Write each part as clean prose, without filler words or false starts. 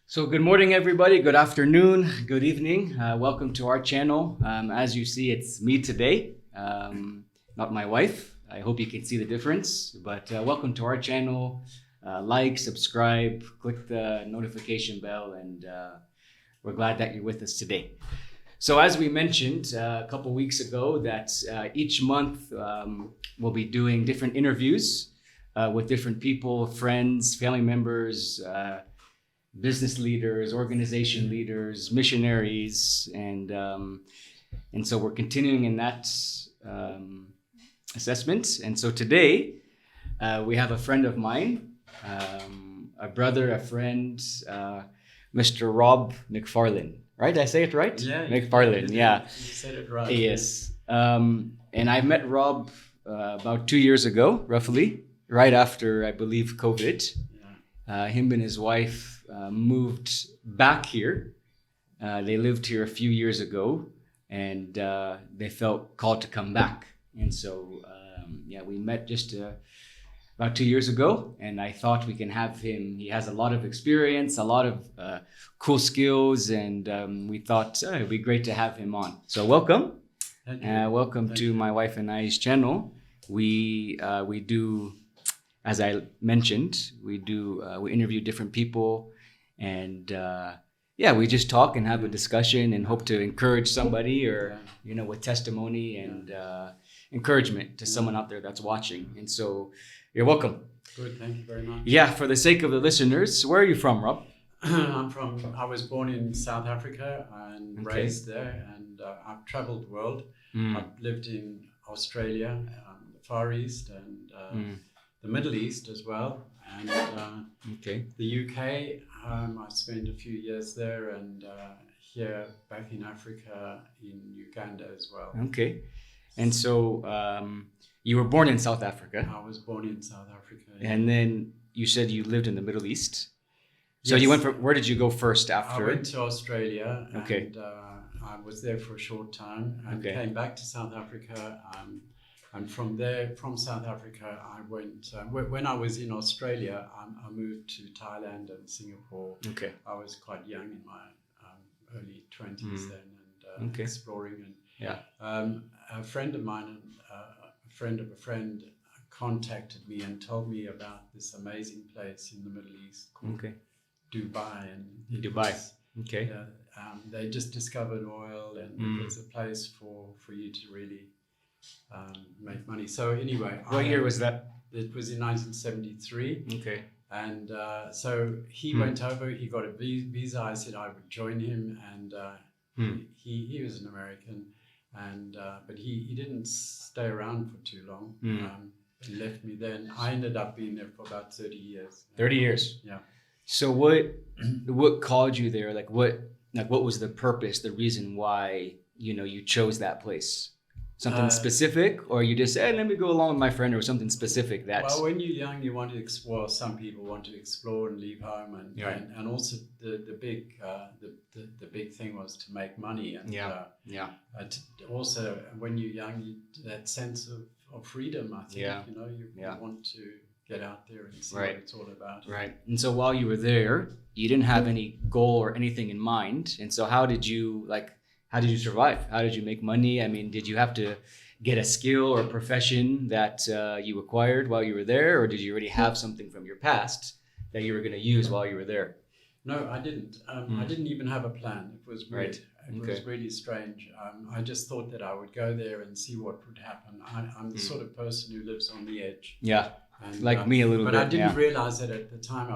So good morning, everybody. Good afternoon. Good evening. Welcome to our channel. As you see, it's me today, not my wife. I hope you can see the difference. But welcome to our channel. Like, subscribe, click the notification bell, and we're glad that you're with us today. So as we mentioned a couple weeks ago, that each month we'll be doing different interviews with different people, friends, family members, business leaders, organization leaders, missionaries, and so we're continuing in that assessment. And so today we have a friend of mine, a brother, a friend, Mr. Rob McFarlane. Right? Did I say it right? Yeah, McFarlane. Yeah, you said it right. Yes. And I met Rob about 2 years ago, roughly, right after I believe COVID. Yeah. Him and his wife moved back here. They lived here a few years ago, and they felt called to come back. And so, we met just about 2 years ago, and I thought we can have him. He has a lot of experience, a lot of cool skills, and we thought it would be great to have him on. So welcome. Welcome to my wife and I's channel. We do, as I mentioned, we interview different people, and we just talk and have a discussion and hope to encourage somebody, or with testimony and encouragement to someone out there that's watching. And so you're welcome. Good, thank you very much. Yeah, for the sake of the listeners, where are you from, Rob? I was born in South Africa and raised there, and I've traveled the world. I've lived in Australia, the Far East, and the Middle East as well, and the UK. I spent a few years there, and here back in Africa, in Uganda as well. Okay. And so you were born in South Africa. I was born in South Africa. Yeah. And then you said you lived in the Middle East. So you went where did you go first after? I went to Australia, and I was there for a short time, and came back to South Africa. And from there, from South Africa, I went, when I was in Australia, I moved to Thailand and Singapore. Okay. I was quite young in my early 20s then, and exploring. And a friend of mine, a friend of a friend, contacted me and told me about this amazing place in the Middle East called Dubai. And Dubai. They just discovered oil, and it was a place for you to really make money. So anyway, what year was that? It was in 1973. Okay. And so he went over. He got a visa. I said I would join him, and he was an American, and but he didn't stay around for too long. He left me then. I ended up being there for about 30 years. 30 years. Yeah. So what called you there? What was the purpose, the reason why you chose that place? Something specific, or you just said, let me go along with my friend, or something specific that... Well, when you're young, you want to explore. Some people want to explore and leave home, and also the big thing was to make money. And also, when you're young, that sense of freedom, I think, you want to get out there and see what it's all about. Right. And so while you were there, you didn't have any goal or anything in mind. And so how did you survive? How did you make money? I mean, did you have to get a skill or profession that you acquired while you were there, or did you already have something from your past that you were going to use while you were there? No, I didn't. I didn't even have a plan. It was weird. It was really strange. I just thought that I would go there and see what would happen. I'm the sort of person who lives on the edge. Yeah, and, like me a little bit. But I didn't realize that at the time.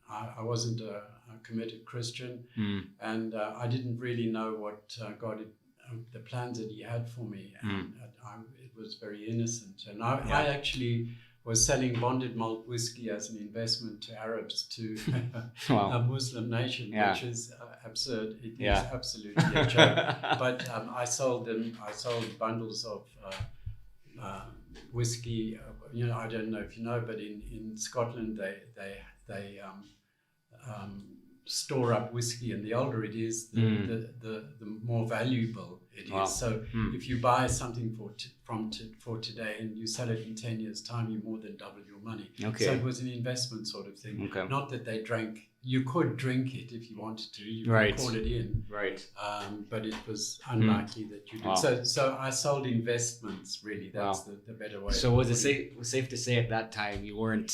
I wasn't a committed Christian, and I didn't really know what God the plans that He had for me. And it was very innocent. And I actually was selling bonded malt whiskey as an investment to Arabs, to a Muslim nation, which is absurd. It is absolutely a joke. But I sold bundles of whiskey. I don't know if you know, but in Scotland they store up whiskey, and the older it is, the more valuable it is. So if you buy something for today and you sell it in 10 years' time, you more than double your money. Okay. So it was an investment sort of thing. Okay. Not that they drank. You could drink it if you wanted to. You Right. could call it in. Right. But it was unlikely that you did. Wow. So I sold investments. Really, that's the better way. So was it safe to say at that time you weren't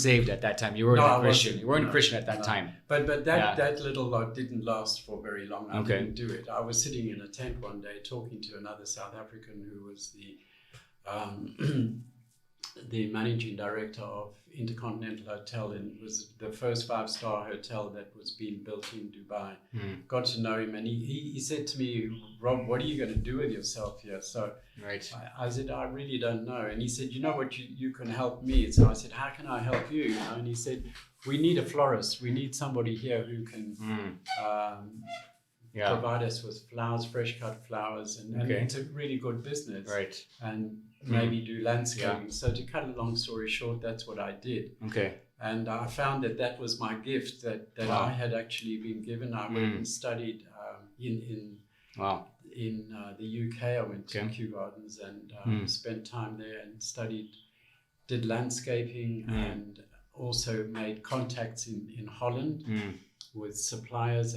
saved at that time? You weren't No, a I Christian. wasn't. You weren't a No, Christian at that no. time. But that little lot didn't last for very long. I Okay. didn't do it. I was sitting in a tent one day talking to another South African who was the managing director of Intercontinental Hotel, and it was the first 5-star hotel that was being built in Dubai. Got to know him, and he said to me, "Rob, what are you going to do with yourself here?" So Right. I said, "I really don't know." And he said, "You know what, you can help me." So I said, "How can I help you?" And he said, "We need a florist. We need somebody here who can provide us with flowers, fresh cut flowers, and it's a really good business." Right. And maybe do landscaping. So to cut a long story short, that's what I did. Okay. And I found that was my gift that I had actually been given. I went and studied in the UK. I went to Kew Gardens and spent time there and did landscaping and also made contacts in Holland with suppliers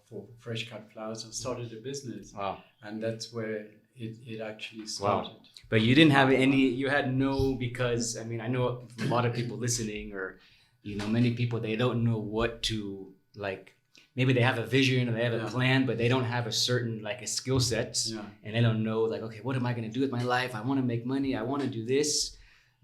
for fresh cut flowers, and started a business. Wow. And that's where it actually started. Wow. But you didn't have you had no, because I mean, I know a lot of people listening, or, many people, they don't know what to, like, maybe they have a vision or they have a plan, but they don't have a certain, like, a skill set, and they don't know, like, okay, what am I going to do with my life? I want to make money. I want to do this.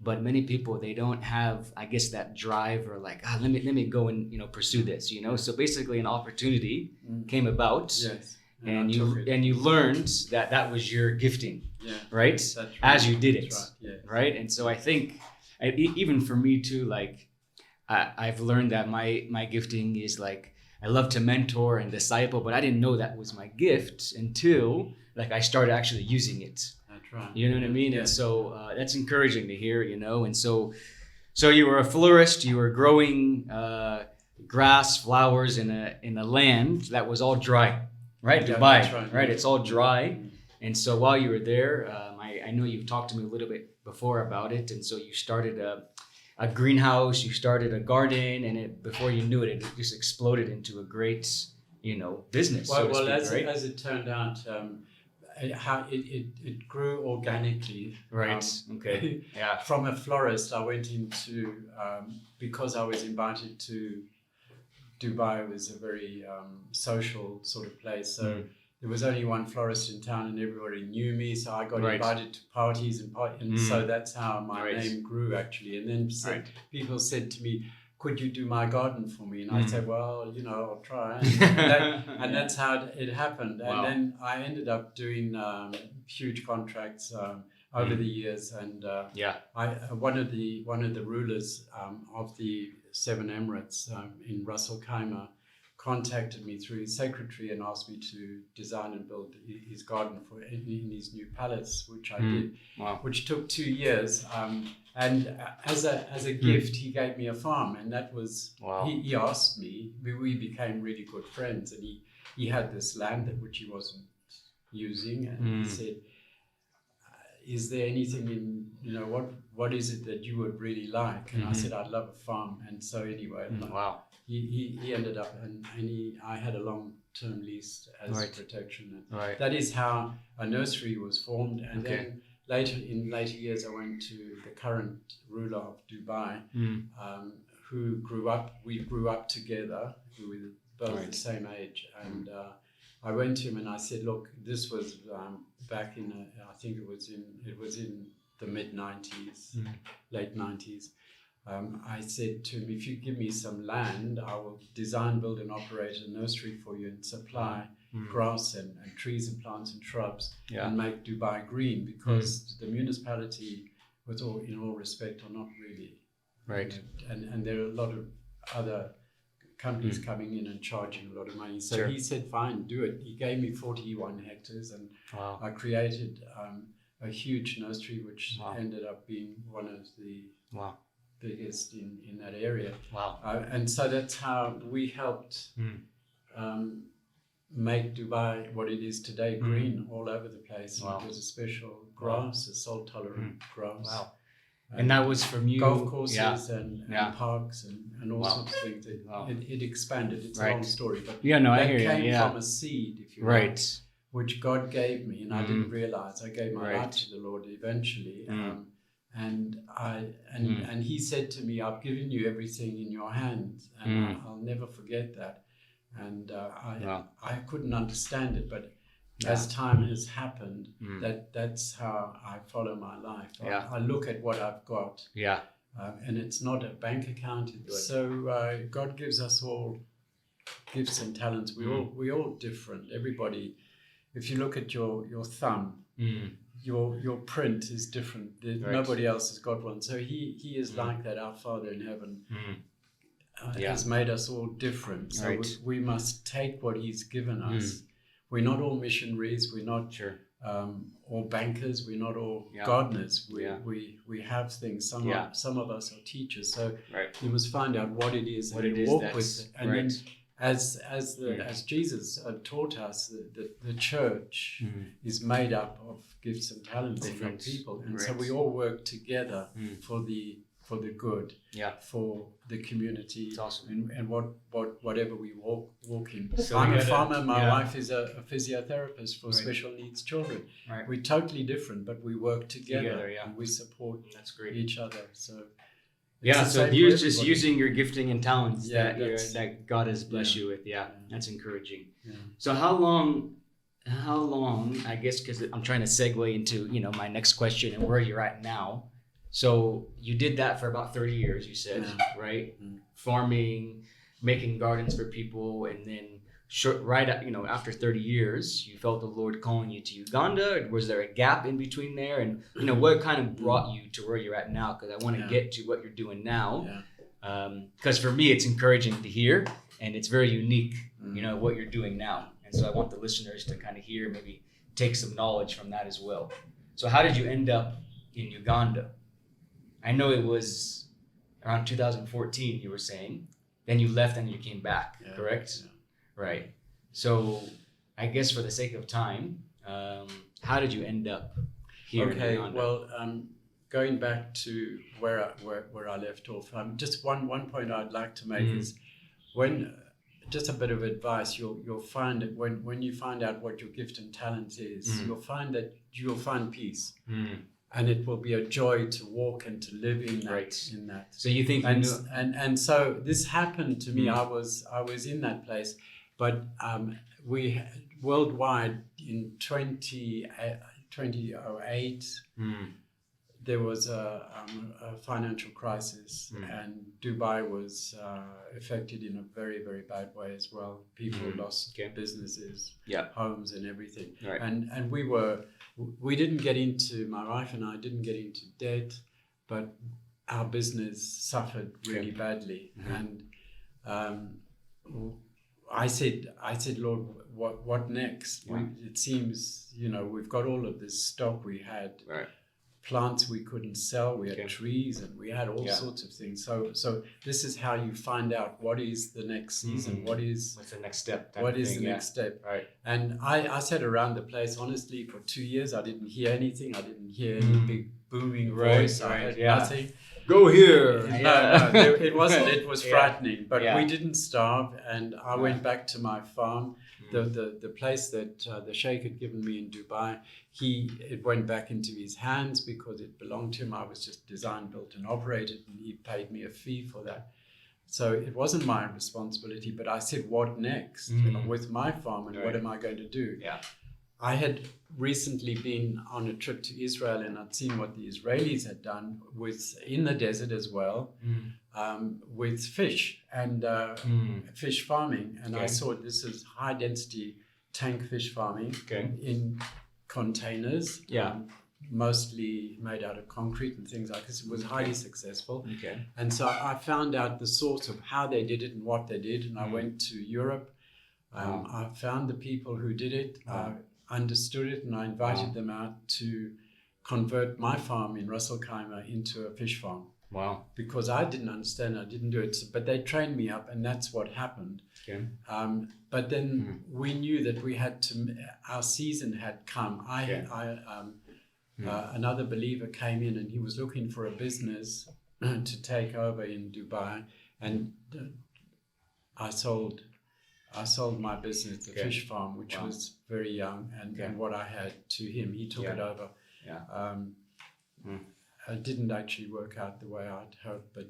But many people, they don't have, I guess, that drive, or like, let me go and, pursue this, So basically an opportunity came about. Yes. And you learned that was your gifting, right? That's right? As you did it, That's right? Yeah. right? And so I think, even for me too, like, I've learned that my gifting is, like, I love to mentor and disciple, but I didn't know that was my gift until, like, I started actually using it. That's right. You know what I mean? Yeah. And so that's encouraging to hear, And so you were a florist. You were growing grass, flowers in a land that was all dry. Right, Yeah, Dubai, that's right? It's all dry. And so while you were there, I know you've talked to me a little bit before about it. And so you started a greenhouse, you started a garden, and before you knew it, it just exploded into a great, business. Well, right? as it turned out, it grew organically. Right. Okay. Yeah. From a florist, I went into because I was invited to Dubai. Was a very social sort of place, so there was only one florist in town, and everybody knew me. So I got invited to parties, and so that's how my name grew, actually. And then people said to me, "Could you do my garden for me?" And I said, "Well, I'll try." And that's how it happened. And then I ended up doing huge contracts over the years, and one of the rulers of the 7 Emirates in Ras Al Khaimah contacted me through his secretary and asked me to design and build his garden in his new palace, which I did, which took 2 years. And as a gift, he gave me a farm, and that was he asked me. We became really good friends, and he had this land which he wasn't using, and he said, "Is there anything in what is it that you would really like?" And I said, "I'd love a farm." And so anyway, he ended up, and I had a long-term lease as protection. And that is how a nursery was formed. And then in later years, I went to the current ruler of Dubai, who we grew up together. We were both the same age, and I went to him and I said, "Look, this was back in I think it was in the mid 90s, late 90s." I said to him, "If you give me some land, I will design, build, and operate a nursery for you and supply grass and trees and plants and shrubs and make Dubai green, because the municipality, in all respect, are not really right. And there are a lot of other companies coming in and charging a lot of money." So he said, "Fine, do it." He gave me 41 hectares, and I created a huge nursery, which ended up being one of biggest in that area. Wow. And so that's how we helped make Dubai what it is today, green all over the place. Wow. It was a special grass, a salt-tolerant grass. Wow. And that was from you. Golf courses and parks and all Wow. sorts of things. It expanded. It's Right. a long story, but I hear you. that came from a seed, if you Right. like, which God gave me, and I didn't realize. I gave my life to the Lord eventually, and He said to me, "I've given you everything in your hands, and I'll never forget that." And I couldn't understand it, but as time has happened, that's how I follow my life. I look at what I've got, and it's not a bank account. So God gives us all gifts and talents. We're all different. Everybody. If you look at your thumb, your print is different. Nobody else has got one. So He is like that. Our Father in heaven has made us all different. So we must take what He's given us. We're not all missionaries. We're not all bankers. We're not all gardeners. We have things. Some of us are teachers. So you must find out what it is that you walk with, and then as Jesus taught us, the church is made up of gifts and talents from people, and so we all work together for the good, for the community, awesome. and whatever we walk in. So I'm a farmer. My wife is a physiotherapist for special needs children. We're totally different, but we work together and we support each other. So. So you're just using your gifting and talents that God has blessed you with. That's encouraging. So how long, I guess, because I'm trying to segue into, my next question and where you're at now. So you did that for about 30 years, you said, right? Farming, making gardens for people, and then after 30 years, you felt the Lord calling you to Uganda. Was there a gap in between there? And, what kind of brought you to where you're at now? Because I want to get to what you're doing now. Because for me, it's encouraging to hear, and it's very unique, what you're doing now. And so I want the listeners to kind of hear, maybe take some knowledge from that as well. So how did you end up in Uganda? I know it was around 2014, you were saying. Then you left and you came back, correct? Right. So I guess for the sake of time, how did you end up here in Uganda? Well, going back to where I left off, just one point I'd like to make is just a bit of advice, you'll find that when you find out what your gift and talent is, you'll find peace. And it will be a joy to walk and to live in that. So you think and so this happened to me. I was in that place, but we worldwide in 2008 there was a financial crisis, and Dubai was affected in a very, very bad way as well. People lost businesses, homes, and everything. And we didn't get into, my wife and I didn't get into debt, but our business suffered really badly. And I said, Lord, what next? It seems, we've got all of this stock. We had plants we couldn't sell. We had trees, and we had all sorts of things. So this is how you find out what is the next season. What's the next step? What is the next step? And I sat around the place, honestly, for 2 years. I didn't hear anything. I didn't hear any big booming voice. I heard nothing. Go here. No, it wasn't. It was frightening. But we didn't starve, and I went back to my farm. The place that the Sheikh had given me in Dubai, it went back into his hands because it belonged to him. I was just designed, built, and operated, and he paid me a fee for that. So it wasn't my responsibility. But I said, what next with my farm, and what am I going to do? I had recently been on a trip to Israel, and I'd seen what the Israelis had done in the desert as well, with fish and fish farming. And I saw this is high density tank fish farming in containers, mostly made out of concrete and things like this. It was highly successful. And so I found out the source of how they did it and what they did. And I went to Europe. I found the people who did it. Understood it, and I invited them out to convert my farm in Ras Al Khaimah into a fish farm. Wow. because I didn't understand. I didn't do it, but they trained me up, and that's what happened. Okay. But then we knew that we had to. Our season had come. Another believer came in, and he was looking for a business to take over in Dubai, and I sold my business, the fish farm, which was very young, and what I had to him. He took it over. Yeah. It didn't actually work out the way I'd hoped, but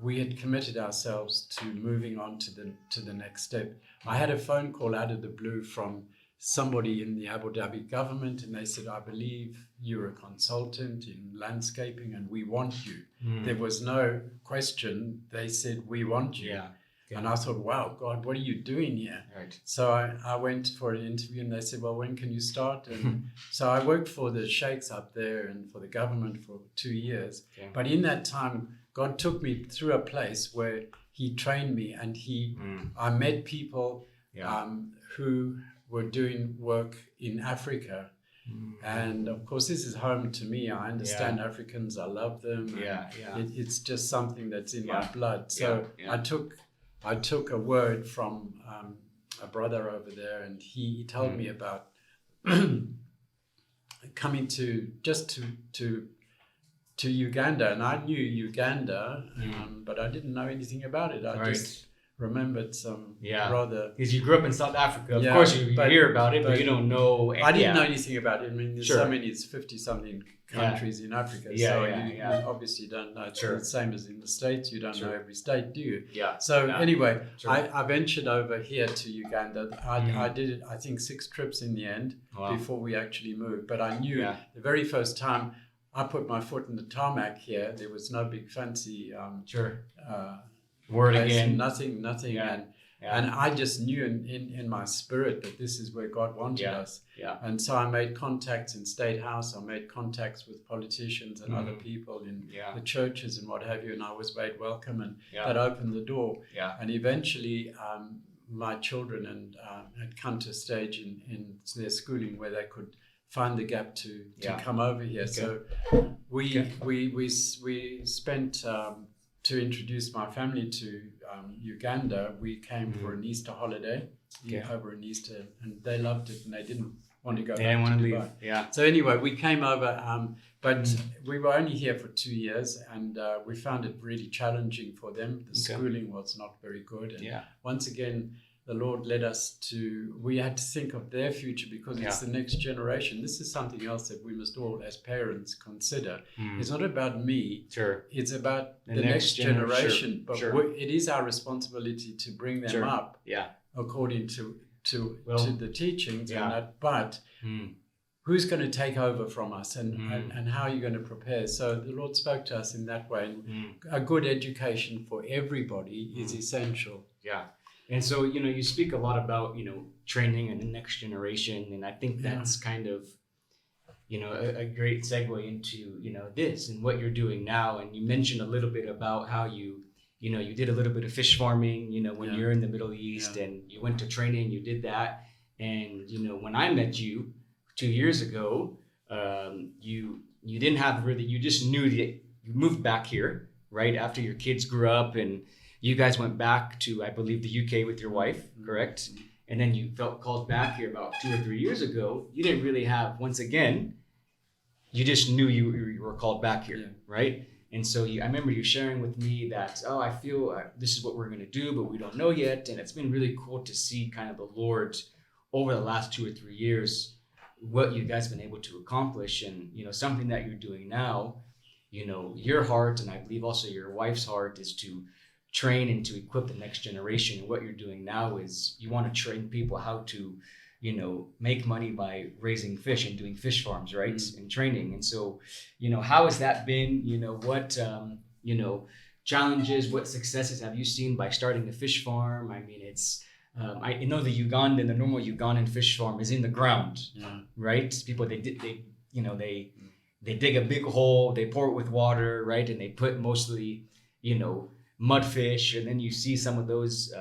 we had committed ourselves to moving on to the next step. I had a phone call out of the blue from somebody in the Abu Dhabi government, and they said, I believe you're a consultant in landscaping and we want you. There was no question. They said, we want you. Yeah. Okay. And I thought, wow, God, what are you doing here? Right. So I went for an interview, and they said, well, when can you start? And so I worked for the sheikhs up there and for the government for 2 years. Okay. But in that time, God took me through a place where he trained me, and I met people who were doing work in Africa. And of course, this is home to me. I understand Africans. I love them. It's just something that's in my blood. So I took a word from a brother over there, and he told me about coming to Uganda, and I knew Uganda, but I didn't know anything about it. I just remembered some rather... Because you grew up in South Africa. Of course, you hear about it, but you don't know... I didn't know anything about it. I mean, there's so many, it's 50-something countries in Africa. You obviously don't know. It's the same as in the States. You don't know every state, do you? Yeah. So anyway, I ventured over here to Uganda. I did it, I think, 6 trips in the end before we actually moved. But I knew the very first time I put my foot in the tarmac here, there was no big fancy word place, again. Nothing. And I just knew in my spirit that this is where God wanted us. Yeah. And so I made contacts in State House. I made contacts with politicians and other people in the churches and what have you. And I was made welcome, and that opened the door. Yeah. And eventually my children had come to a stage in their schooling where they could find the gap to come over here. Okay. So we spent... to introduce my family to Uganda, we came for an Easter holiday over in Easter, and they loved it, and they didn't want to go back to Dubai. Leave. Yeah. So anyway, we came over, but we were only here for 2 years, and we found it really challenging for them. The schooling was not very good, and once again, the Lord led us we had to think of their future, because it's the next generation. This is something else that we must all as parents consider. It's not about me. Sure. It's about the next generation. But it is our responsibility to bring them up according to the teachings. And that, but who's going to take over from us, and how are you going to prepare? So the Lord spoke to us in that way. A good education for everybody is essential. Yeah. And so, you speak a lot about, training and the next generation. And I think that's kind of, a great segue into, this and what you're doing now. And you mentioned a little bit about how you did a little bit of fish farming, when you're in the Middle East, and you went to training, you did that. And, when I met you 2 years ago, you didn't have really, you just knew that you moved back here, right? After your kids grew up, and you guys went back to, I believe, the UK with your wife, correct? And then you felt called back here about 2 or 3 years ago. You didn't really have, once again, you just knew you were called back here, right? And so I remember you sharing with me that, I feel this is what we're going to do, but we don't know yet. And it's been really cool to see kind of the Lord over the last 2 or 3 years, what you guys have been able to accomplish. And, something that you're doing now, your heart, and I believe also your wife's heart, is to train and to equip the next generation. And what you're doing now is you want to train people how to, make money by raising fish and doing fish farms, right? And training. And so, how has that been? What, challenges, what successes have you seen by starting a fish farm? I mean, it's, I know the normal Ugandan fish farm is in the ground, right? People, they dig a big hole, they pour it with water, right? And they put mostly, mudfish, and then you see some of those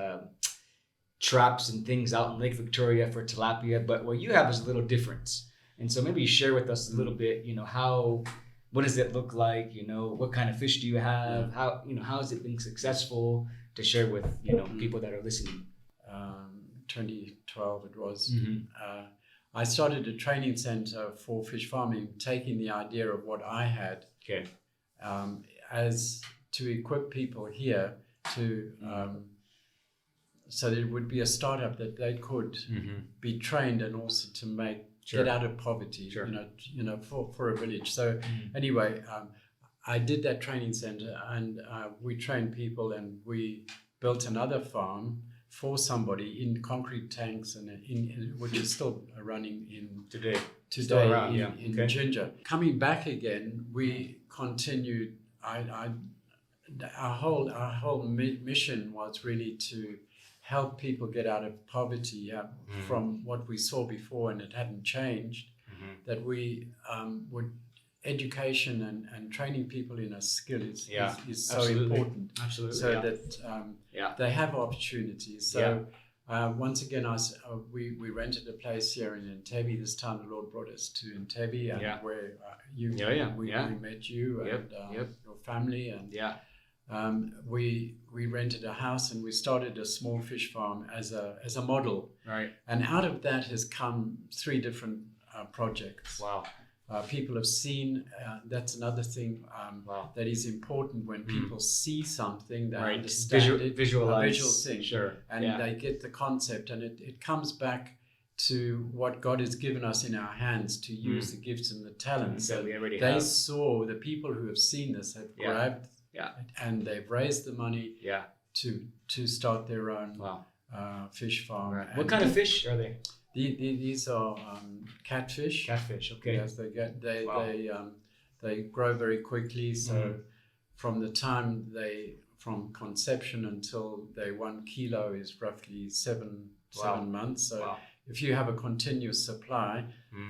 traps and things out in Lake Victoria for tilapia. But what you have is a little different. And so maybe share with us a little bit, how what does it look like? You know, what kind of fish do you have? How, you know, how has it been successful, to share with, you know, people that are listening? 2012 it was. I started a training center for fish farming, taking the idea of what I had, as to equip people here to so that it would be a startup that they could be trained and also to get out of poverty, you know, for a village. So anyway, I did that training center, and we trained people, and we built another farm for somebody in concrete tanks, and which is still running in today around, in Ginger. Coming back again, we continued. Our whole mission was really to help people get out of poverty from what we saw before, and it hadn't changed. That we would education and training people in a skill is so important. Absolutely. So that they have opportunities. So once again, we rented a place here in Entebbe. This time the Lord brought us to Entebbe, and where we met you and your family, and we rented a house, and we started a small fish farm as a model. Right. And out of that has come 3 different projects. Wow. People have seen, that's another thing that is important when people see something, they understand it, visualize, a visual thing, and they get the concept, and it comes back to what God has given us in our hands to use the gifts and the talents that we already have. They saw, the people who have seen this have grabbed and they've raised the money to start their own fish farm. Right. What kind of fish are they? These are catfish. Catfish, okay. Yes, they grow very quickly. So from the time from conception until they 1 kilo is roughly 7 months. So if you have a continuous supply,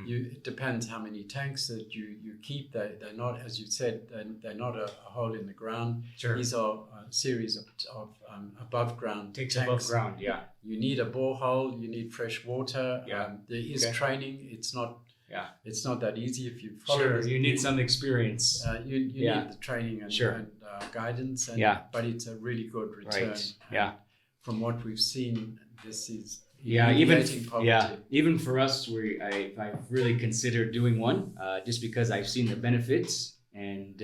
it depends how many tanks that you keep. They're not, as you said, they're not a hole in the ground. Sure. These are a series of above ground tanks. Above ground, You need a borehole. You need fresh water. There is training. It's not that easy if you follow. Sure, you need some experience. You need the training and guidance. But it's a really good return. Right. From what we've seen, this is. Even for us, I've really considered doing one, just because I've seen the benefits, and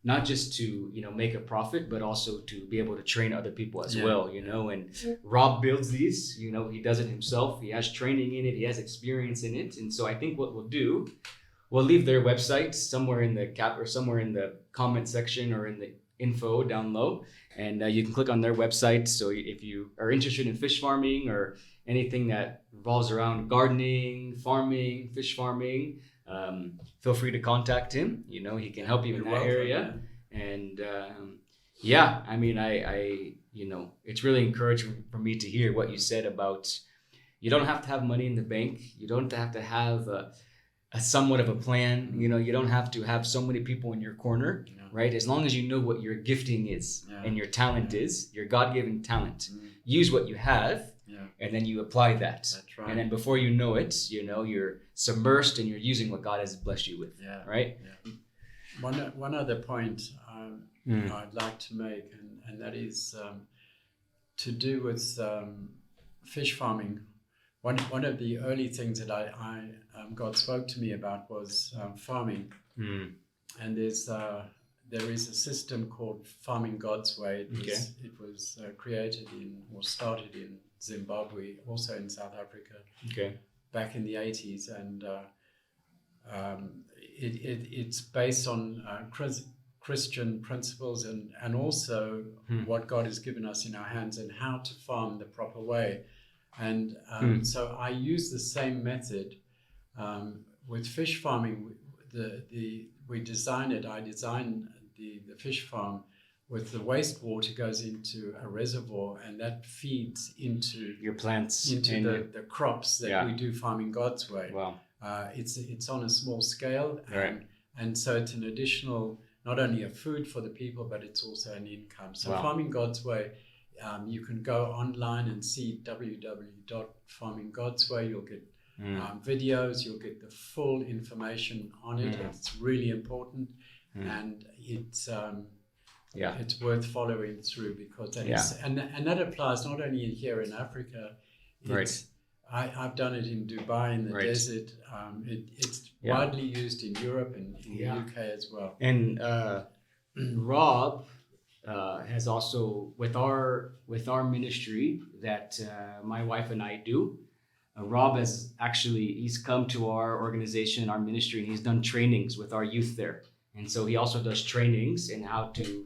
not just to make a profit, but also to be able to train other people as well. And Rob builds these. He does it himself. He has training in it. He has experience in it, and so I think what we'll do, we'll leave their website somewhere in the somewhere in the comment section or in the info down low, and you can click on their website. So if you are interested in fish farming or anything that revolves around gardening, farming, fish farming, feel free to contact him. He can help you in that area. And I mean, I it's really encouraging for me to hear what you said about, you don't have to have money in the bank. You don't have to have a somewhat of a plan. You don't have to have so many people in your corner, right? As long as you know what your gifting is and your talent is, your God-given talent. Use what you have. And then you apply that. That's right. And then before you know it, you're submersed and you're using what God has blessed you with. Right? Yeah. One other point I'd like to make, and that is to do with fish farming. One of the early things that I God spoke to me about was farming. And there is a system called Farming God's Way. It was created started in Zimbabwe, also in South Africa, back in the 80s, and it's based on Christian principles and also what God has given us in our hands and how to farm the proper way. And so I use the same method with fish farming. I designed the fish farm with the wastewater goes into a reservoir, and that feeds into your plants, into the crops that we do Farming God's Way. Wow. It's on a small scale, and so it's an additional, not only a food for the people, but it's also an income. So Farming God's Way, you can go online and see www.farminggodsway. You'll get videos. You'll get the full information on it. It's really important, and it's worth following through, because that is, and that applies not only here in Africa. It's, I've done it in Dubai in the desert. It's widely used in Europe and in the UK as well. And Rob has also, with our ministry that my wife and I do, Rob has actually, he's come to our organization, our ministry, and he's done trainings with our youth there. And so he also does trainings in how to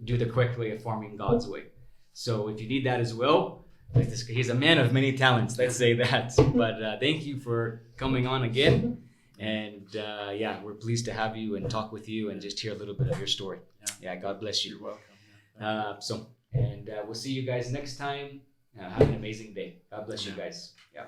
do the correct way of farming God's way. So if you need that as well, he's a man of many talents, let's say that. But thank you for coming on again. And we're pleased to have you and talk with you and just hear a little bit of your story. Yeah, God bless you. You're welcome. We'll see you guys next time. Have an amazing day. God bless you guys. Yeah.